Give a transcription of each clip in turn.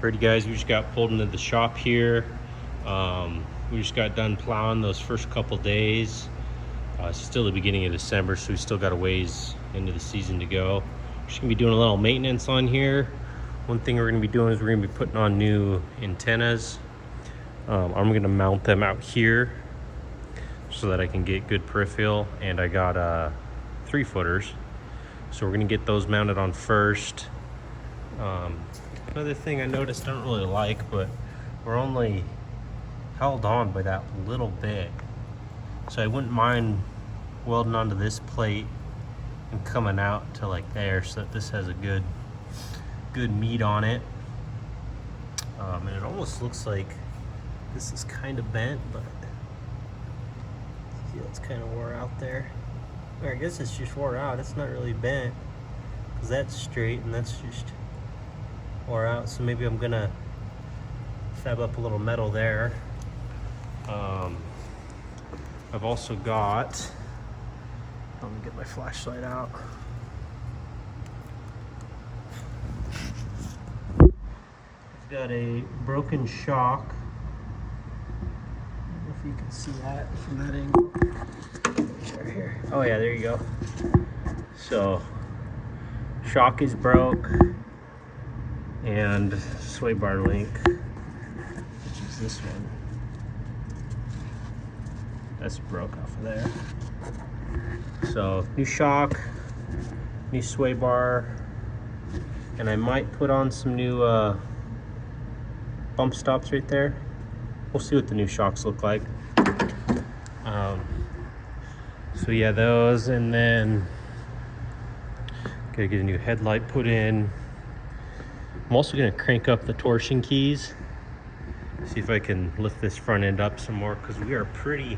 Alrighty guys, we just got pulled into the shop here. We just got done plowing those first couple days. It's still the beginning of December, so we still got a ways into the season to go. We're just gonna be doing a little maintenance on here. One thing we're gonna be doing is we're gonna be putting on new antennas. I'm gonna mount them out here so that I can get good peripheral, and I got 3-footers. So we're gonna get those mounted on first. Another thing I noticed I don't really like, but we're only held on by that little bit. So I wouldn't mind welding onto this plate and coming out to like there, so that this has a good meat on it. And it almost looks like this is kind of bent, but see, it's kind of wore out there. Or I guess it's just wore out. It's not really bent because that's straight and that's just wore out. So maybe I'm gonna fab up a little metal there. I've also got, let me get my flashlight out. I've got a broken shock. I don't know if you can see that from that angle. Right here. Oh yeah, there you go. So shock is broke, and sway bar link, which is this one, that's broke off of there. So new shock, new sway bar, and I might put on some new bump stops right there. We'll see what the new shocks look like. So yeah, those, and then gotta get a new headlight put in. I'm also gonna crank up the torsion keys, see if I can lift this front end up some more, because we're pretty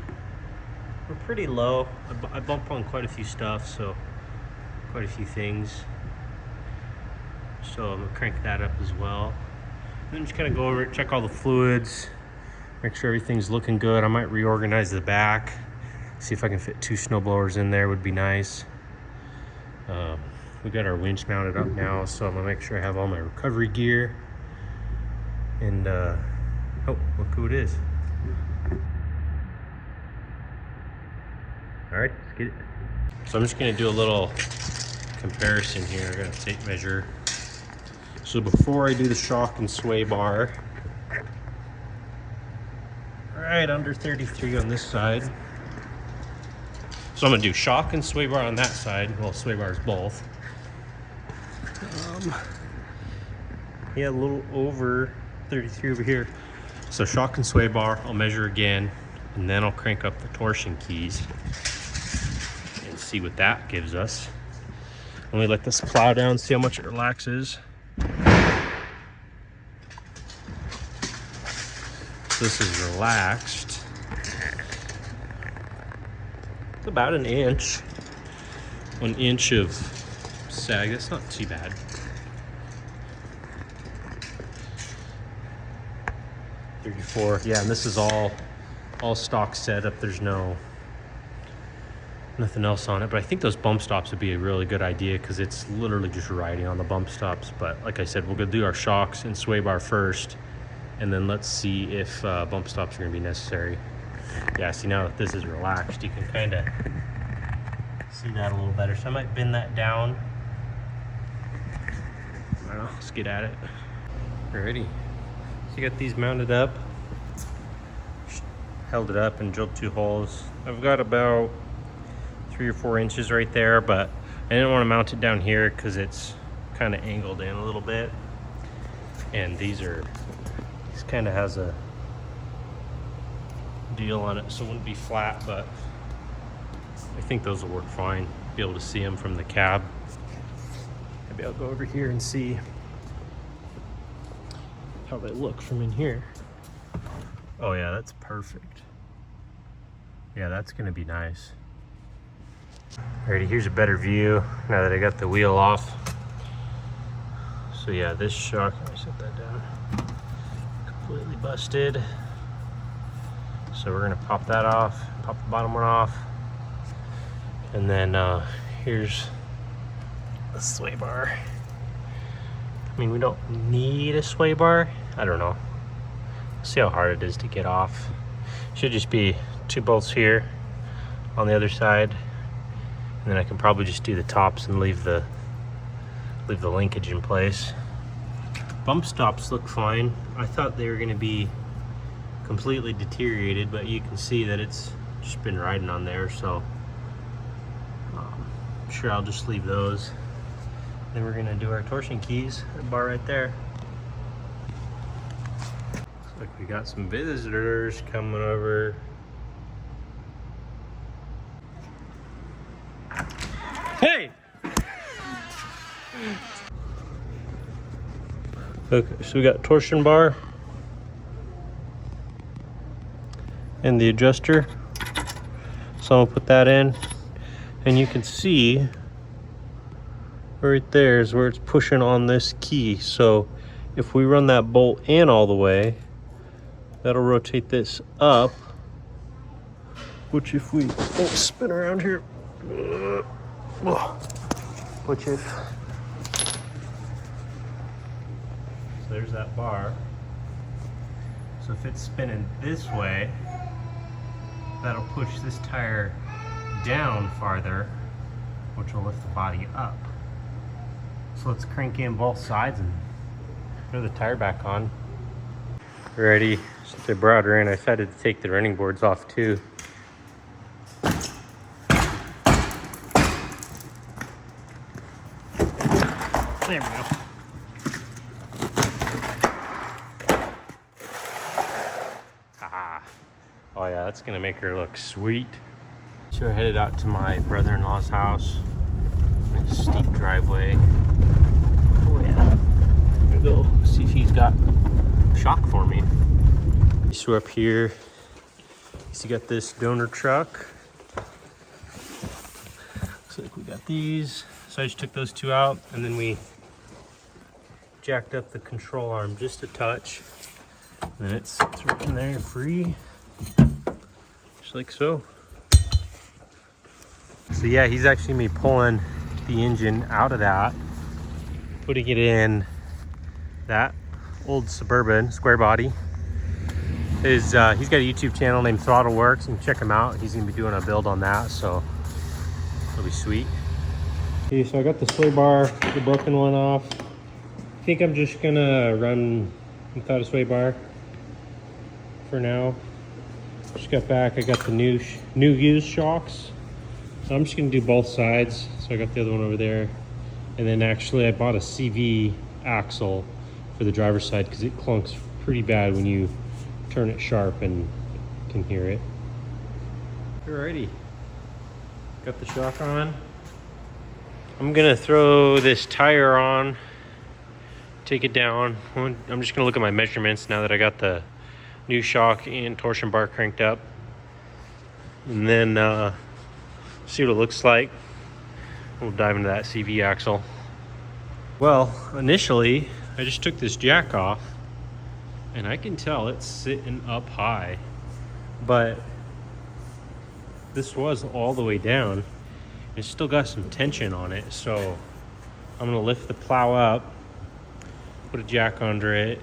low. I bump on quite a few stuff, so quite a few things. So I'm gonna crank that up as well. And then just kind of go over it, check all the fluids, make sure everything's looking good. I might reorganize the back, see if I can fit 2 snowblowers in there, would be nice. We got our winch mounted up now, so I'm gonna make sure I have all my recovery gear. And oh, look who it is. All right, let's get it. So I'm just gonna do a little comparison here. I got a tape measure. So before I do the shock and sway bar, right under 33 on this side. So I'm gonna do shock and sway bar on that side. Well, sway bars both. Yeah, a little over 33 over here. So shock and sway bar, I'll measure again, and then I'll crank up the torsion keys and see what that gives us. Let me let this plow down, see how much it relaxes. So this is relaxed. It's about an inch. 1 inch of sag, that's not too bad. .34, yeah, and this is all stock setup. There's nothing else on it, but I think those bump stops would be a really good idea, because it's literally just riding on the bump stops. But like I said, we're gonna do our shocks and sway bar first, and then let's see if bump stops are gonna be necessary. Yeah, see, now that this is relaxed, you can kind of see that a little better. So I might bend that down. I don't know, let's get at it. Alrighty, so you got these mounted up. Held it up and drilled 2 holes. I've got about 3 or 4 inches right there, but I didn't want to mount it down here because it's kind of angled in a little bit. And these kind of has a deal on it, so it wouldn't be flat, but I think those will work fine. Be able to see them from the cab. Maybe I'll go over here and see how they look from in here. Oh yeah, that's perfect. Yeah, that's gonna be nice. Alrighty, here's a better view now that I got the wheel off. So yeah, this shock, let me set that down. Completely busted. So we're gonna pop that off, pop the bottom one off. And then here's the sway bar. I mean, we don't need a sway bar. I don't know. See how hard it is to get off. Should just be 2 bolts here on the other side, and then I can probably just do the tops and leave the linkage in place. Bump stops look fine. I thought they were going to be completely deteriorated, but you can see that it's just been riding on there, so I'm sure I'll just leave those. Then we're going to do our torsion keys, that bar right there. Looks like we got some visitors coming over. Hey! Okay, so we got torsion bar and the adjuster. So I'll put that in, and you can see right there is where it's pushing on this key. So if we run that bolt in all the way, that'll rotate this up, which if we spin around here, which if, so there's that bar. So if it's spinning this way, that'll push this tire down farther, which will lift the body up. So let's crank in both sides and throw the tire back on. Ready, since I brought her in, I decided to take the running boards off too. There we go. Ah. Oh yeah, that's gonna make her look sweet. So we're headed out to my brother-in-law's house. A steep driveway. Oh yeah. We'll go see if he's got shock for me. So we're up here. So you got this donor truck. Looks like we got these. So I just took those 2 out, and then we jacked up the control arm just a touch. And then it sits right in there free. Just like so. So yeah, he's actually me pulling the engine out of that, putting it in that old Suburban square body. He's got a YouTube channel named Throttle Works, and check him out. He's gonna be doing a build on that, so it'll be sweet. Okay, so I got the sway bar, the broken one off. I think I'm just gonna run without a sway bar for now. Just got back, I got the new used shocks. So I'm just gonna do both sides. So I got the other one over there. And then actually I bought a CV axle for the driver's side because it clunks pretty bad when you turn it sharp and can hear it. Alrighty, got the shock on. I'm gonna throw this tire on, take it down. I'm just gonna look at my measurements now that I got the new shock and torsion bar cranked up. And then see what it looks like. We'll dive into that CV axle. Well, initially, I just took this jack off, and I can tell it's sitting up high, but this was all the way down. It's still got some tension on it, so I'm gonna lift the plow up, put a jack under it,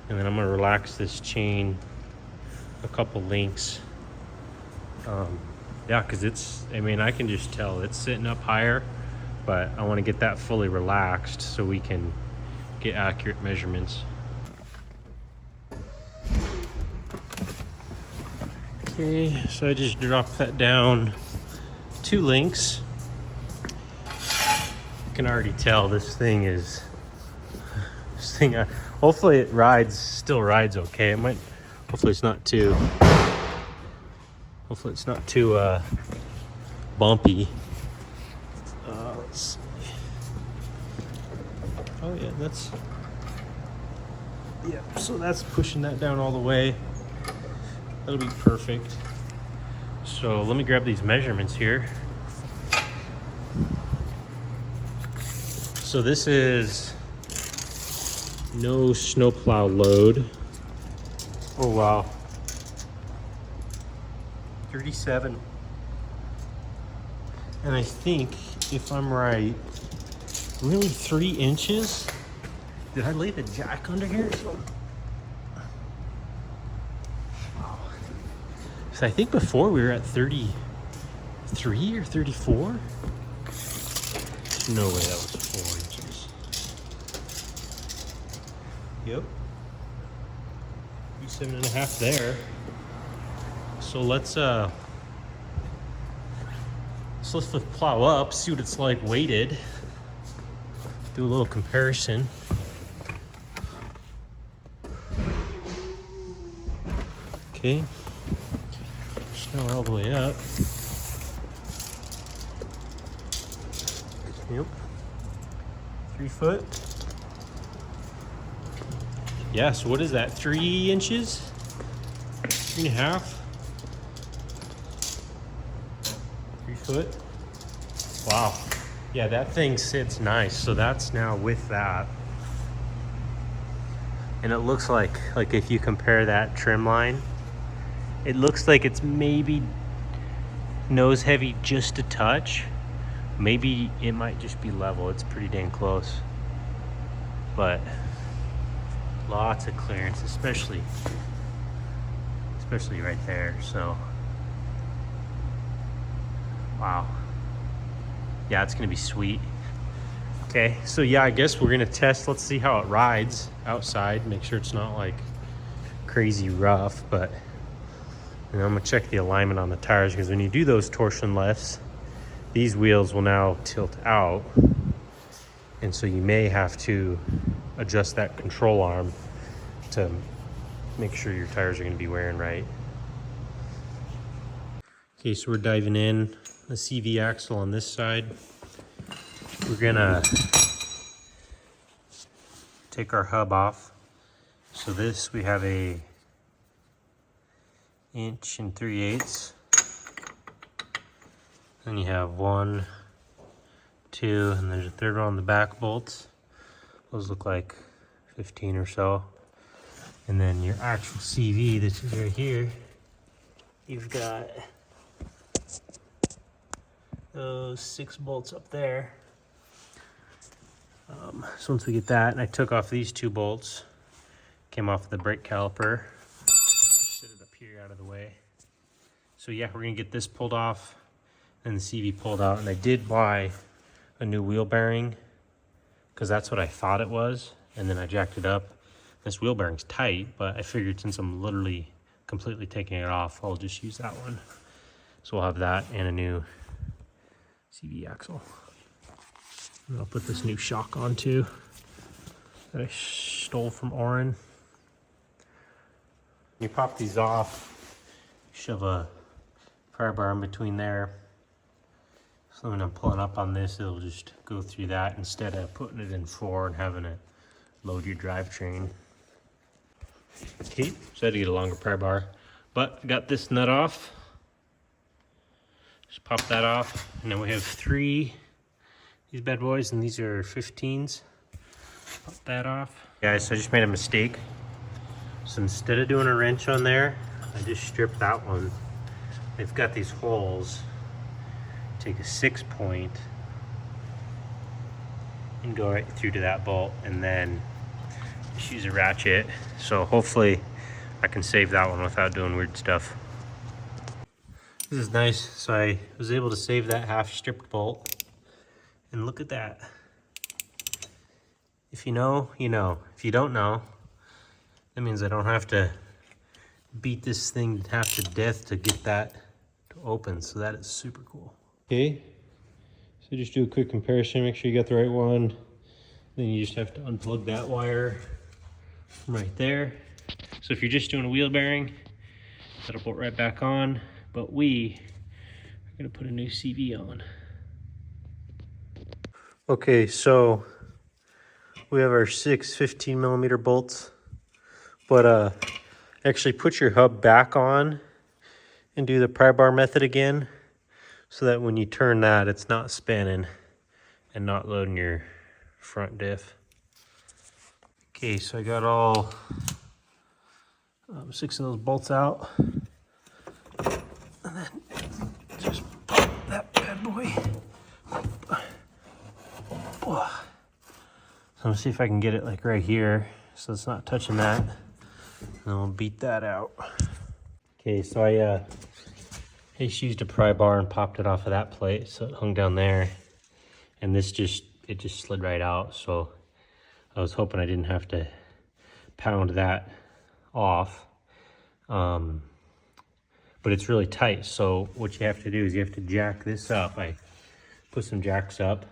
and then I'm gonna relax this chain a couple links. Yeah, because I can just tell it's sitting up higher, but I want to get that fully relaxed so we can get accurate measurements. Okay, so I just dropped that down 2 links. You can already tell this thing, hopefully it still rides okay. Hopefully it's not too bumpy. Let's see. Oh yeah, so that's pushing that down all the way. That'll be perfect. So let me grab these measurements here. So this is no snowplow load. Oh wow. 37. And I think, if I'm right, really 3 inches Did I leave a jack under here? Wow. So I think before we were at 33 or 34. There's no way that was 4 inches. Yep. 7.5 there. So let's lift the plow up, see what it's like weighted. Do a little comparison. Okay. Snow all the way up. Yep. 3 foot. Yeah, so what is that? 3 inches? 3.5? 3 foot? Wow. Yeah, that thing sits nice. So that's now with that. And it looks like if you compare that trim line, it looks like it's maybe nose heavy just a touch. Maybe it might just be level. It's pretty dang close. But lots of clearance, especially right there. So wow. Yeah, it's gonna be sweet. Okay, so yeah, I guess we're gonna test. Let's see how it rides outside. Make sure it's not like crazy rough, but I'm gonna check the alignment on the tires, because when you do those torsion lifts, these wheels will now tilt out, and so you may have to adjust that control arm to make sure your tires are gonna be wearing right. Okay, so we're diving in the CV axle on this side. We're gonna take our hub off. So this, we have a 1 3/8. Then you have 1, 2, and there's a third one on the back bolts. Those look like 15 or so. And then your actual CV, this is right here. You've got those 6 bolts up there. So once we get that, and I took off these 2 bolts, came off the brake caliper, set it up here out of the way. So yeah, we're gonna get this pulled off and the CV pulled out. And I did buy a new wheel bearing, because that's what I thought it was, and then I jacked it up. This wheel bearing's tight, but I figured since I'm literally completely taking it off, I'll just use that one. So we'll have that and a new CV axle. And I'll put this new shock on too that I stole from Oren. You pop these off, shove a pry bar in between there. So when I'm pulling up on this, it'll just go through that instead of putting it in 4 and having it load your drivetrain. Okay, so I had to get a longer pry bar, but I got this nut off. Just pop that off, and then we have 3 these bad boys, and these are 15s. Pop that off. Guys, so I just made a mistake. So instead of doing a wrench on there, I just stripped that one. They've got these holes. Take a 6-point and go right through to that bolt, and then just use a ratchet. So hopefully I can save that one without doing weird stuff. This is nice. So I was able to save that half stripped bolt. And look at that. If you know, you know. If you don't know, that means I don't have to beat this thing half to death to get that to open. So that is super cool. Okay, so just do a quick comparison, make sure you got the right one. Then you just have to unplug that wire from right there. So if you're just doing a wheel bearing, that'll bolt right back on. But we are gonna put a new CV on. Okay, so we have our 6 15mm bolts, but actually put your hub back on and do the pry bar method again, so that when you turn that, it's not spinning and not loading your front diff. Okay, so I got all 6 of those bolts out. And then just pop that bad boy. So I'm gonna see if I can get it like right here so it's not touching that. And I'll beat that out. Okay, so I just used a pry bar and popped it off of that plate so it hung down there. And this just slid right out. So I was hoping I didn't have to pound that off. But it's really tight. So what you have to do is you have to jack this up. I put some jacks up.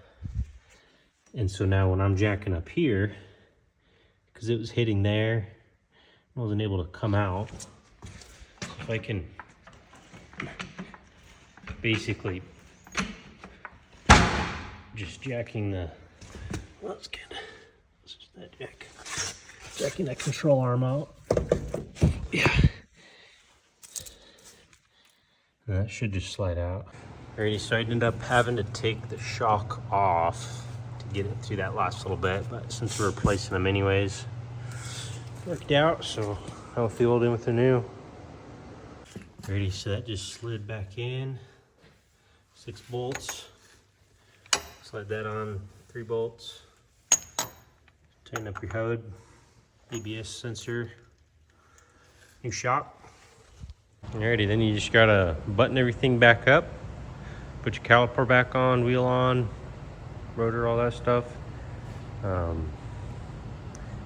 And so now when I'm jacking up here, because it was hitting there, I wasn't able to come out. If I can basically just jacking the, well, that's good. This is that jack. Jacking that control arm out. Yeah. And that should just slide out. Alrighty, so I ended up having to take the shock off to get it through that last little bit, but since we're replacing them anyways, it worked out, so I'll field in with the new. Alrighty, so that just slid back in. 6 bolts. Slide that on, 3 bolts. Tighten up your HUD, ABS sensor, new shock. Alrighty, then you just gotta button everything back up, put your caliper back on, wheel on, rotor, all that stuff.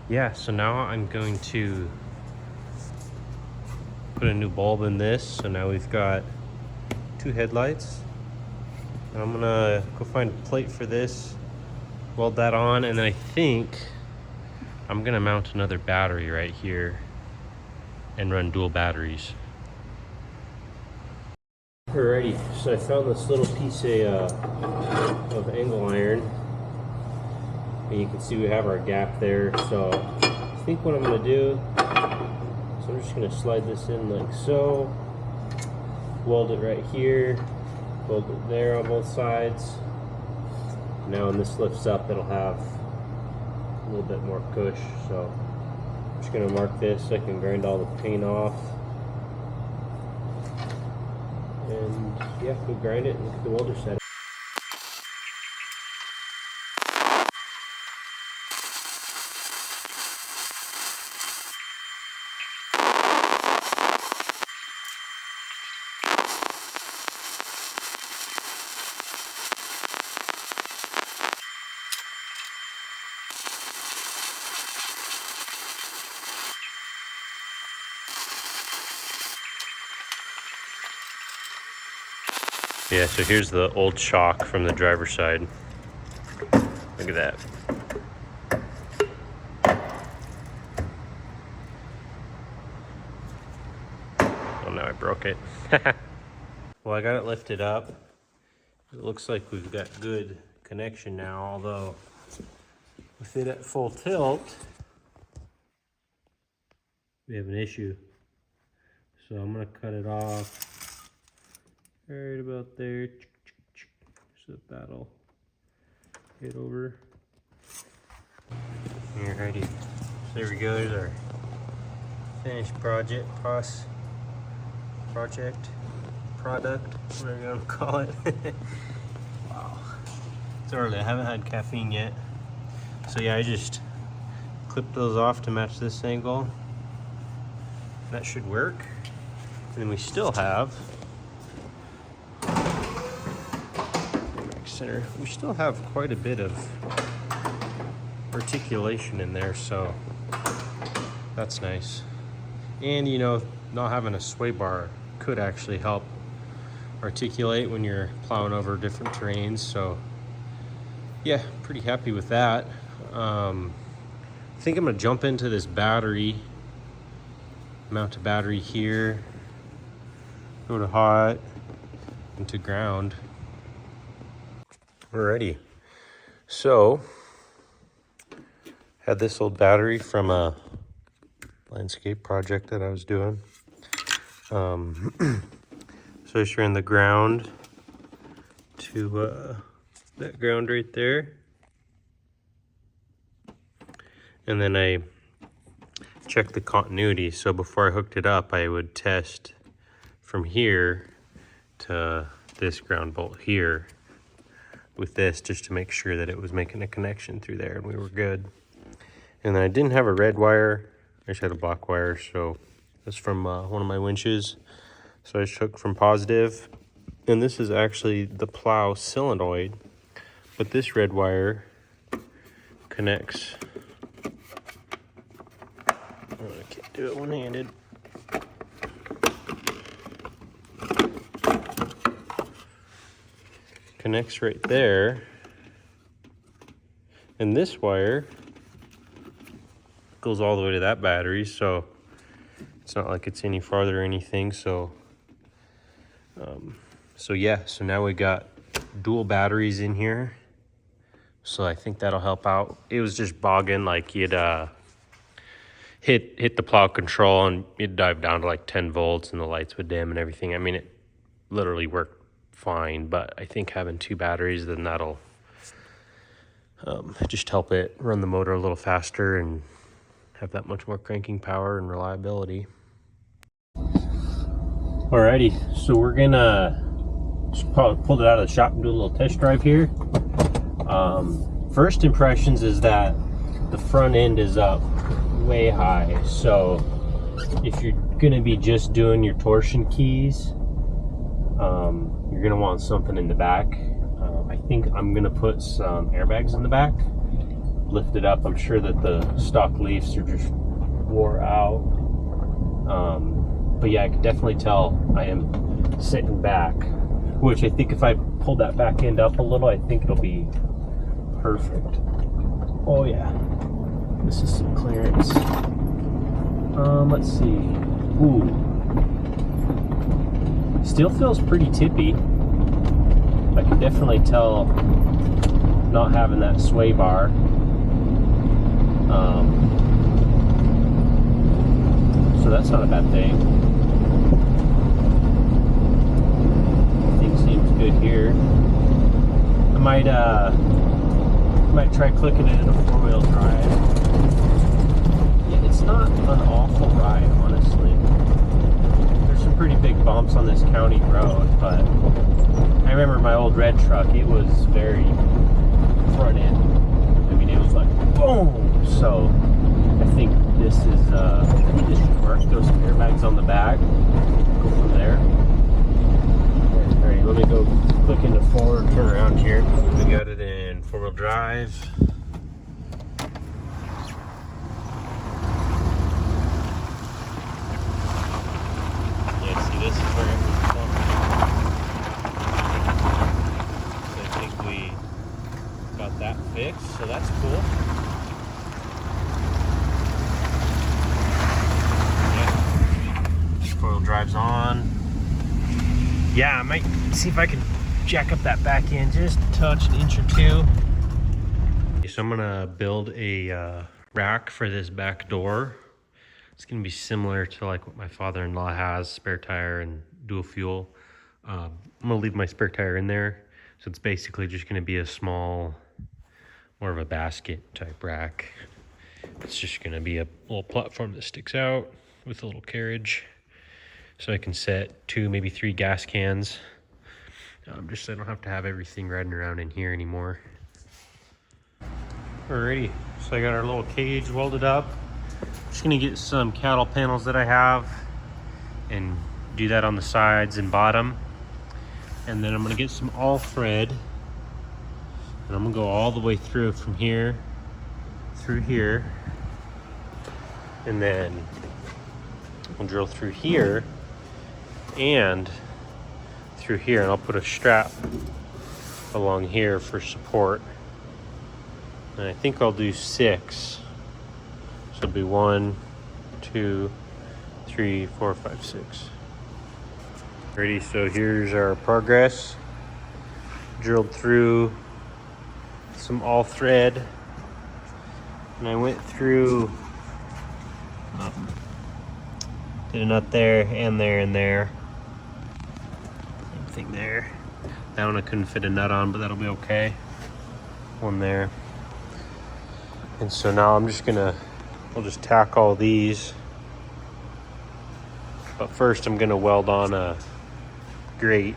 Yeah, so now I'm going to put a new bulb in this. So now we've got 2 headlights. And I'm gonna go find a plate for this, weld that on, and then I think I'm gonna mount another battery right here and run dual batteries. Alrighty, so I found this little piece of angle iron, and you can see we have our gap there. So I think what I'm going to do is I'm just going to slide this in like so, weld it right here, weld it there on both sides. Now when this lifts up, it'll have a little bit more push. So I'm just going to mark this so I can grind all the paint off. And yeah, we'll grind it and look at the welder set. Yeah, so here's the old shock from the driver's side. Look at that. Oh, now I broke it. Well, I got it lifted up. It looks like we've got good connection now, although with it at full tilt, we have an issue. So I'm gonna cut it off. Right about there, so that'll hit over. Alrighty, so there we go. There's our finished product, whatever you want to call it. Wow, it's early. I haven't had caffeine yet, so yeah, I just clipped those off to match this angle. That should work. And then we still have. We still have quite a bit of articulation in there, so that's nice. And you know, not having a sway bar could actually help articulate when you're plowing over different terrains. So yeah, pretty happy with that. I think I'm gonna jump into this battery, mount a battery here, go to hot, into ground. Alrighty, so had this old battery from a landscape project that I was doing. So I just ran the ground to that ground right there, and then I checked the continuity. So before I hooked it up, I would test from here to this ground bolt here with this, just to make sure that it was making a connection through there, and we were good. And then I didn't have a red wire. I just had a black wire. So that's from one of my winches. So I just took from positive. And this is actually the plow solenoid. But this red wire connects. Oh, I can't do it one-handed. Connects right there. And this wire goes all the way to that battery, so it's not like it's any farther or anything. So yeah, so now we got dual batteries in here, so I think that'll help out. It was just bogging, like you'd hit the plow control and you'd dive down to like 10 volts and the lights would dim and everything. I mean, it literally worked fine, but I think having 2 batteries, then that'll just help it run the motor a little faster and have that much more cranking power and reliability. Alrighty, so we're gonna just probably pull it out of the shop and do a little test drive here. First impressions is that the front end is up way high, so if you're gonna be just doing your torsion keys, you're gonna want something in the back. I think I'm gonna put some airbags in the back, lift it up. I'm sure that the stock leafs are just wore out. But yeah, I can definitely tell I am sitting back, which I think if I pull that back end up a little, I think it'll be perfect. Oh yeah, this is some clearance. Let's see. Ooh, still feels pretty tippy. I can definitely tell not having that sway bar. So that's not a bad thing. Everything seems good here. I might try clicking it in a 4-wheel drive. Yeah, it's not an awful ride, honestly. There's some pretty big bumps on this county road, but I remember my old red truck, it was very front end. I mean, it was like boom. So I think this should work. Throw some airbags on the back. Go from there. Alright, let me go click into forward, turn around here. We got it in 4-wheel drive. Yeah, see, this is where it was bumping. So I think we got that fixed, so that's cool. Four-wheel drive's on. Yeah, I might see if I can jack up that back end just a touch, an inch or two. So I'm gonna build a rack for this back door. It's gonna be similar to like what my father-in-law has, spare tire and dual fuel. I'm gonna leave my spare tire in there. So it's basically just gonna be a small, more of a basket type rack. It's just gonna be a little platform that sticks out with a little carriage. So I can set 2, maybe 3 gas cans. Just so I don't have to have everything riding around in here anymore. Alrighty, so I got our little cage welded up. Just gonna get some cattle panels that I have and do that on the sides and bottom. And then I'm gonna get some all thread. And I'm gonna go all the way through from here through here. And then I'll drill through here and through here, and I'll put a strap along here for support. And I think I'll do 6. So it'll be 1, 2, 3, 4, 5, 6. Ready, so here's our progress. Drilled through some all thread, and I went through did a nut there and there and there. Same thing there. That one I couldn't fit a nut on, but that'll be okay. One there. And so now I'll just tack all these. But first I'm gonna weld on a grate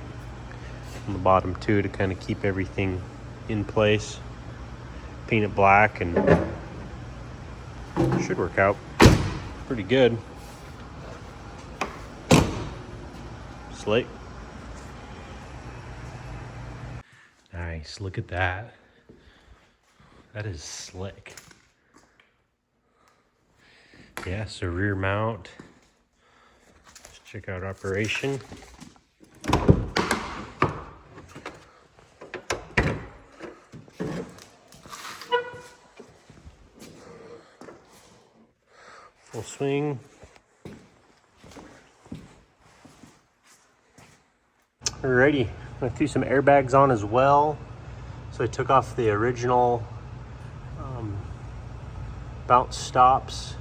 on the bottom too to kind of keep everything in place. Paint it black and Should work out pretty good. Slick. Nice, look at that. That is slick. Yeah, so rear mount. Let's check out operation. Full swing. Alrighty, I threw some airbags on as well. So I took off the original bounce stops.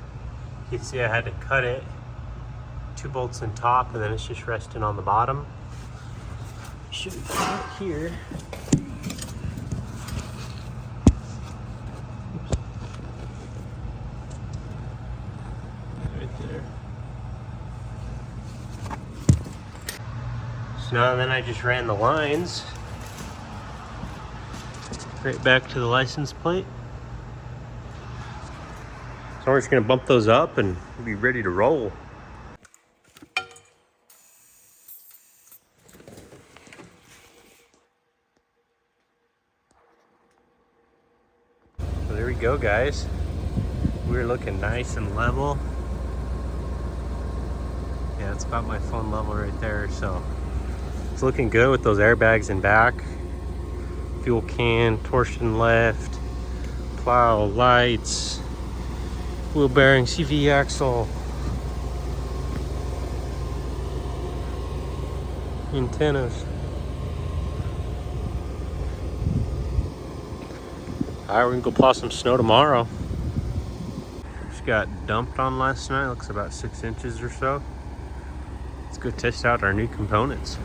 You can see I had to cut it. 2 bolts in top, and then it's just resting on the bottom. Should fit here. Right there. So now then I just ran the lines right back to the license plate. So we're just gonna bump those up and be ready to roll. So there we go, guys. We're looking nice and level. Yeah, it's about my phone level right there. So it's looking good with those airbags in back. Fuel can, torsion left, plow, lights, wheel bearing, CV axle, antennas. All right, we're gonna go plow some snow tomorrow. Just got dumped on last night. Looks about 6 inches or so. Let's go test out our new components.